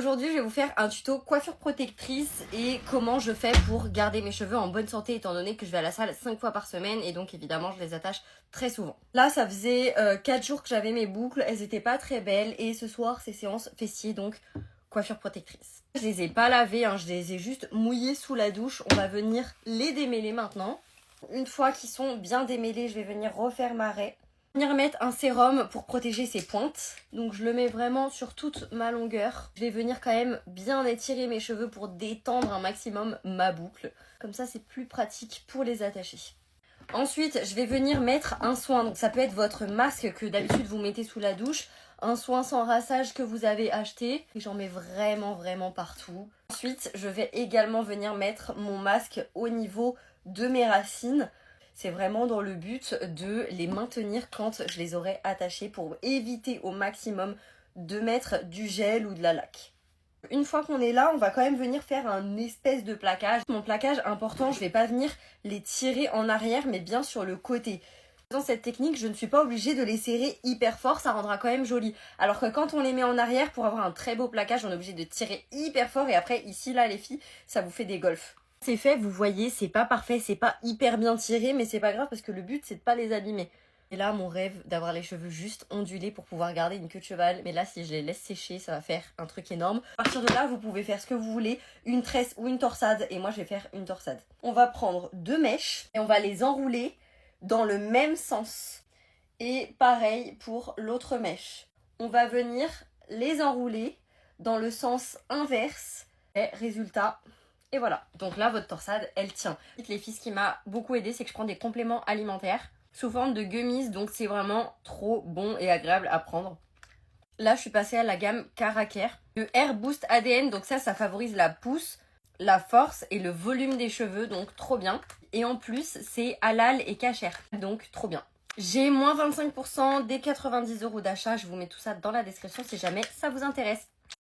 Aujourd'hui, je vais vous faire un tuto coiffure protectrice et comment je fais pour garder mes cheveux en bonne santé étant donné que je vais à la salle 5 fois par semaine et donc évidemment je les attache très souvent. Là, ça faisait 4 jours que j'avais mes boucles, elles étaient pas très belles et ce soir, c'est séance fessier, donc coiffure protectrice. Je les ai pas lavées, je les ai juste mouillées sous la douche. On va venir les démêler maintenant. Une fois qu'ils sont bien démêlés, je vais venir refaire ma raie. Venir mettre un sérum pour protéger ses pointes. Donc je le mets vraiment sur toute ma longueur. Je vais venir quand même bien étirer mes cheveux pour détendre un maximum ma boucle. Comme ça, c'est plus pratique pour les attacher. Ensuite, je vais venir mettre un soin. Donc ça peut être votre masque que d'habitude vous mettez sous la douche. Un soin sans rinçage que vous avez acheté. Et j'en mets vraiment partout. Ensuite, je vais également venir mettre mon masque au niveau de mes racines. C'est vraiment dans le but de les maintenir quand je les aurai attachés pour éviter au maximum de mettre du gel ou de la laque. Une fois qu'on est là, on va quand même venir faire un espèce de plaquage. Mon plaquage important, je ne vais pas venir les tirer en arrière mais bien sur le côté. Dans cette technique, je ne suis pas obligée de les serrer hyper fort, ça rendra quand même joli. Alors que quand on les met en arrière, pour avoir un très beau plaquage, on est obligé de tirer hyper fort et après ici là les filles, ça vous fait des golfs. C'est fait, vous voyez, c'est pas parfait, c'est pas hyper bien tiré, mais c'est pas grave parce que le but c'est de pas les abîmer. Et là, mon rêve d'avoir les cheveux juste ondulés pour pouvoir garder une queue de cheval. Mais là, si je les laisse sécher, ça va faire un truc énorme. À partir de là, vous pouvez faire ce que vous voulez, une tresse ou une torsade. Et moi, je vais faire une torsade. On va prendre 2 mèches et on va les enrouler dans le même sens. Et pareil pour l'autre mèche. On va venir les enrouler dans le sens inverse. Et résultat... Et voilà, donc là votre torsade elle tient. Les filles, ce qui m'a beaucoup aidé, c'est que je prends des compléments alimentaires sous forme de gummies, donc c'est vraiment trop bon et agréable à prendre. Là je suis passée à la gamme Caracare, le Hair Boost ADN, donc ça favorise la pousse, la force et le volume des cheveux, donc trop bien. Et en plus c'est halal et cachère, donc trop bien. J'ai moins 25% des 90 € d'achat, je vous mets tout ça dans la description si jamais ça vous intéresse.